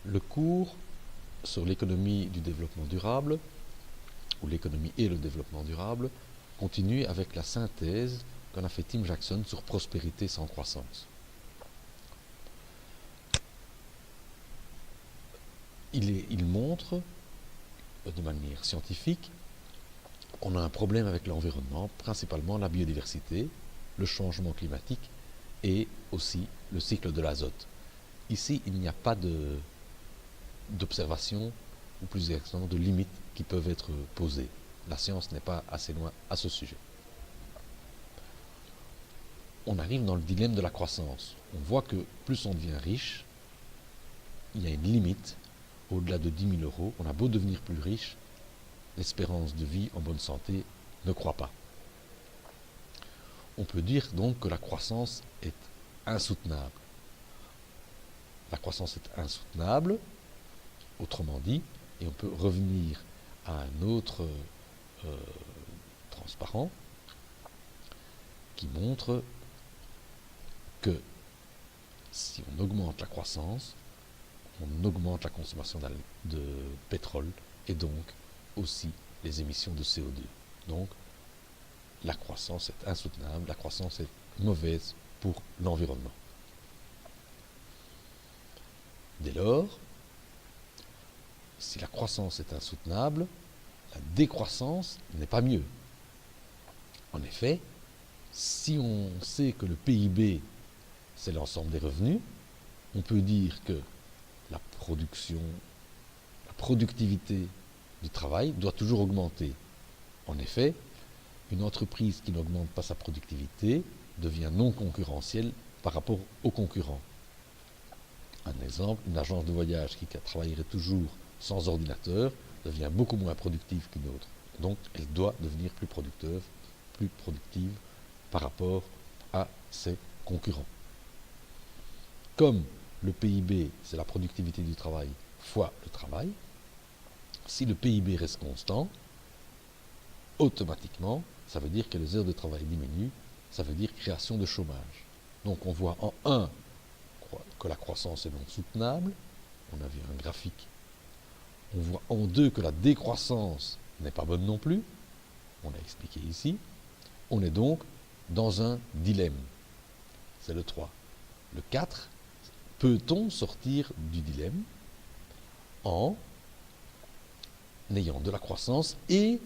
Le cours sur l'économie du développement durable, ou l'économie et le développement durable, continue avec la synthèse qu'en a fait Tim Jackson sur prospérité sans croissance. Il montre de manière scientifique qu'on a un problème avec l'environnement, principalement la biodiversité, le changement climatique et aussi le cycle de l'azote. Ici, il n'y a pas d'observation, ou plus exactement de limites qui peuvent être posées. La science n'est pas assez loin à ce sujet. On arrive dans le dilemme de la croissance. On voit que plus on devient riche, il y a une limite. Au-delà de 10 000 euros, on a beau devenir plus riche, l'espérance de vie en bonne santé ne croît pas. On peut dire donc que la croissance est insoutenable. La croissance est insoutenable, autrement dit, et on peut revenir à un autre transparent qui montre que si on augmente la croissance, on augmente la consommation de pétrole et donc aussi les émissions de CO2. Donc la croissance est insoutenable, la croissance est mauvaise pour l'environnement. Dès lors, si la croissance est insoutenable, la décroissance n'est pas mieux. En effet, si on sait que le PIB, c'est l'ensemble des revenus, on peut dire que la productivité du travail doit toujours augmenter. En effet, une entreprise qui n'augmente pas sa productivité devient non concurrentielle par rapport aux concurrents. Un exemple, une agence de voyage qui travaillerait toujours sans ordinateur devient beaucoup moins productive qu'une autre. Donc, elle doit devenir plus productive par rapport à ses concurrents. Comme le PIB, c'est la productivité du travail fois le travail, si le PIB reste constant, automatiquement, ça veut dire que les heures de travail diminuent, ça veut dire création de chômage. Donc on voit en 1 que la croissance est non soutenable, on a vu un graphique. On voit en 2 que la décroissance n'est pas bonne non plus, on a expliqué ici. On est donc dans un dilemme. C'est le 3. Le 4, peut-on sortir du dilemme en ayant de la croissance et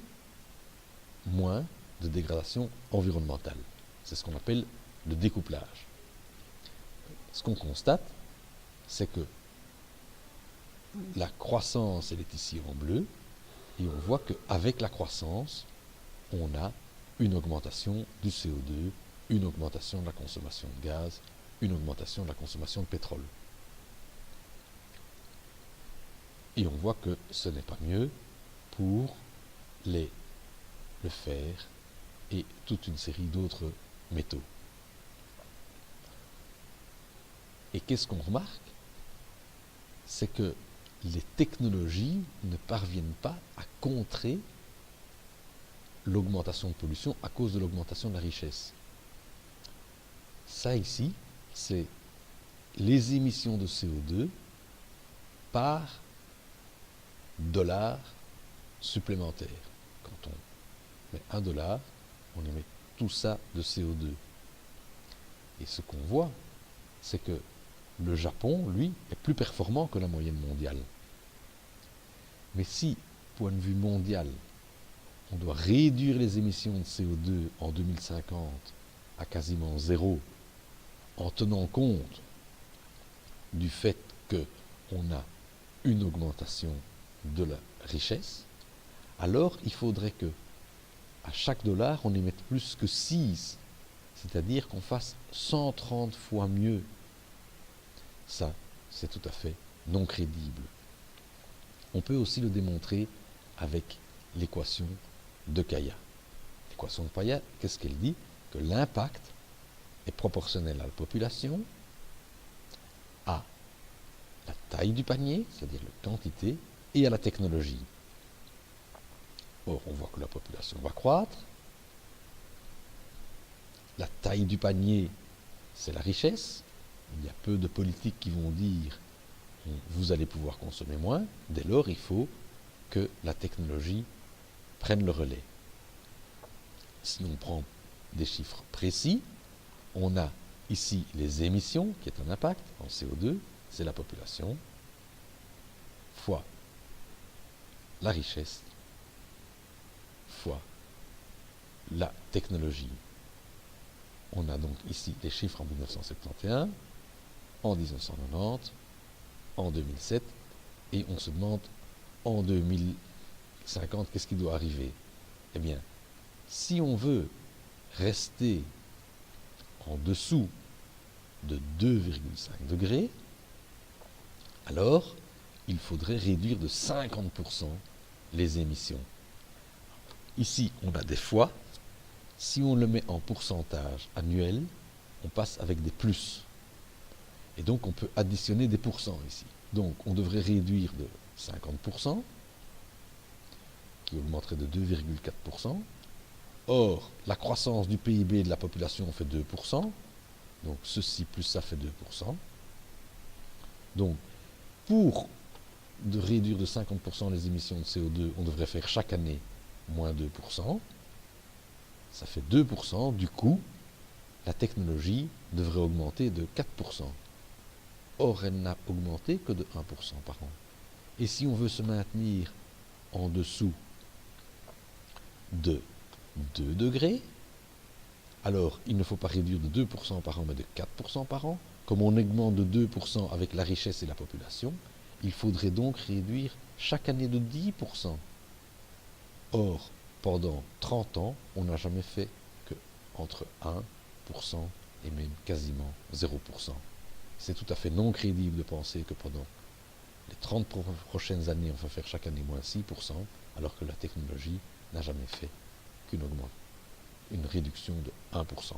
moins de dégradation environnementale? C'est ce qu'on appelle le découplage. Ce qu'on constate, c'est que la croissance, elle est ici en bleu, et on voit qu'avec la croissance, on a une augmentation du CO2, une augmentation de la consommation de gaz, une augmentation de la consommation de pétrole. Et on voit que ce n'est pas mieux pour le fer et toute une série d'autres métaux. Et qu'est-ce qu'on remarque? C'est que les technologies ne parviennent pas à contrer l'augmentation de pollution à cause de l'augmentation de la richesse. Ça ici, c'est les émissions de CO2 par dollar supplémentaire. Quand on met $1, on émet tout ça de CO2. Et ce qu'on voit, c'est que le Japon, lui, est plus performant que la moyenne mondiale. Mais si, point de vue mondial, on doit réduire les émissions de CO2 en 2050 à quasiment 0, en tenant compte du fait qu'on a une augmentation de la richesse, alors il faudrait que à chaque dollar, on émette plus que 6, c'est-à-dire qu'on fasse 130 fois mieux. Ça, c'est tout à fait non crédible. On peut aussi le démontrer avec l'équation de Kaya. L'équation de Kaya, qu'est-ce qu'elle dit? Que l'impact est proportionnel à la population, à la taille du panier, c'est-à-dire la quantité, et à la technologie. Or, on voit que la population va croître. La taille du panier, c'est la richesse. Il y a peu de politiques qui vont dire on vous allez pouvoir consommer moins. Dès lors, il faut que la technologie prenne le relais. Si on prend des chiffres précis, on a ici les émissions, qui est un impact en CO2, c'est la population, fois la richesse, fois la technologie. On a donc ici les chiffres en 1971, en 1990, en 2007, et on se demande en 2050 qu'est-ce qui doit arriver. Eh bien, si on veut rester en dessous de 2,5 degrés, alors il faudrait réduire de 50% les émissions. Ici, on a des fois. Si on le met en pourcentage annuel, on passe avec des plus. Et donc, on peut additionner des pourcents ici. Donc, on devrait réduire de 50%, qui augmenterait de 2,4%. Or, la croissance du PIB et de la population fait 2%. Donc, ceci plus ça fait 2%. Donc, pour réduire de 50% les émissions de CO2, on devrait faire chaque année moins 2%. Ça fait 2%. Du coup, la technologie devrait augmenter de 4%. Or, elle n'a augmenté que de 1% par an. Et si on veut se maintenir en dessous de 2 degrés, alors il ne faut pas réduire de 2% par an, mais de 4% par an. Comme on augmente de 2% avec la richesse et la population, il faudrait donc réduire chaque année de 10%. Or, pendant 30 ans, on n'a jamais fait que entre 1% et même quasiment 0%. C'est tout à fait non crédible de penser que pendant les 30 prochaines années, on va faire chaque année moins 6%, alors que la technologie n'a jamais fait une réduction de 1%.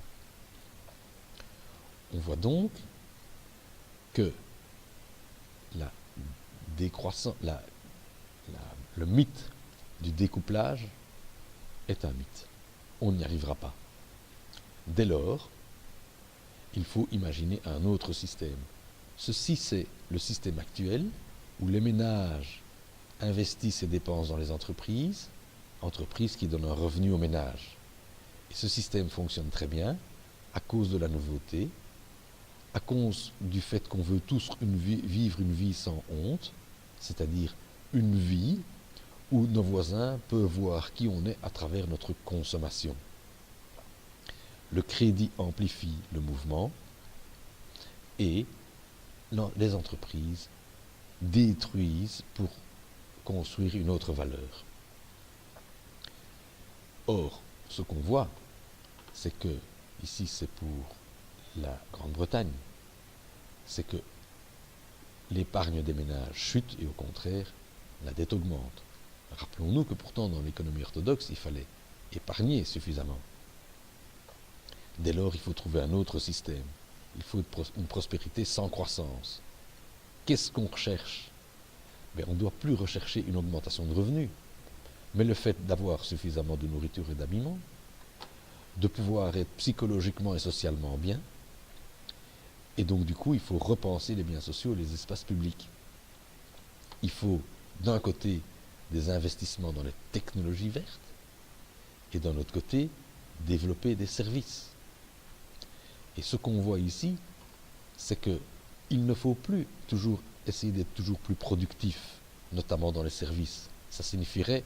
On voit donc que le mythe du découplage est un mythe. On n'y arrivera pas. Dès lors, il faut imaginer un autre système. Ceci, c'est le système actuel où les ménages investissent et dépensent dans les entreprises qui donnent un revenu aux ménages. Et ce système fonctionne très bien à cause de la nouveauté, à cause du fait qu'on veut tous vivre une vie sans honte, c'est-à-dire une vie où nos voisins peuvent voir qui on est à travers notre consommation. Le crédit amplifie le mouvement et les entreprises détruisent pour construire une autre valeur. Or, ce qu'on voit, c'est que, ici c'est pour la Grande-Bretagne, c'est que l'épargne des ménages chute et au contraire, la dette augmente. Rappelons-nous que pourtant dans l'économie orthodoxe, il fallait épargner suffisamment. Dès lors, il faut trouver un autre système. Il faut une prospérité sans croissance. Qu'est-ce qu'on recherche? On ne doit plus rechercher une augmentation de revenus, mais le fait d'avoir suffisamment de nourriture et d'habillement, de pouvoir être psychologiquement et socialement bien, et donc du coup, il faut repenser les biens sociaux et les espaces publics. Il faut, d'un côté, des investissements dans les technologies vertes, et d'un autre côté, développer des services. Et ce qu'on voit ici, c'est qu'il ne faut plus toujours essayer d'être toujours plus productif, notamment dans les services. Ça signifierait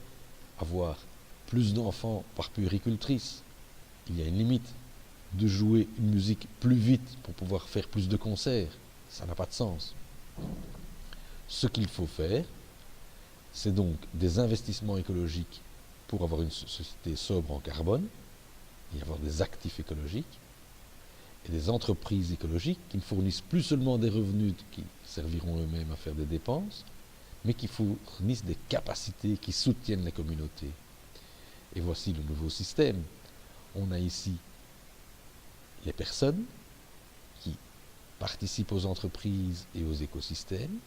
avoir plus d'enfants par puéricultrice. Il y a une limite. De jouer une musique plus vite pour pouvoir faire plus de concerts, ça n'a pas de sens. Ce qu'il faut faire, c'est donc des investissements écologiques pour avoir une société sobre en carbone, et avoir des actifs écologiques, et des entreprises écologiques qui ne fournissent plus seulement des revenus qui serviront eux-mêmes à faire des dépenses, mais qui fournissent des capacités qui soutiennent les communautés. Et voici le nouveau système. On a ici les personnes qui participent aux entreprises et aux écosystèmes.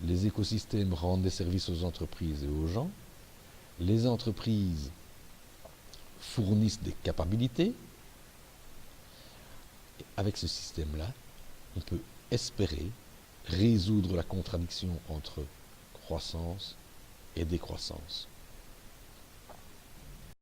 Les écosystèmes rendent des services aux entreprises et aux gens. Les entreprises fournissent des capacités. Et avec ce système-là, on peut espérer résoudre la contradiction entre croissance et décroissance.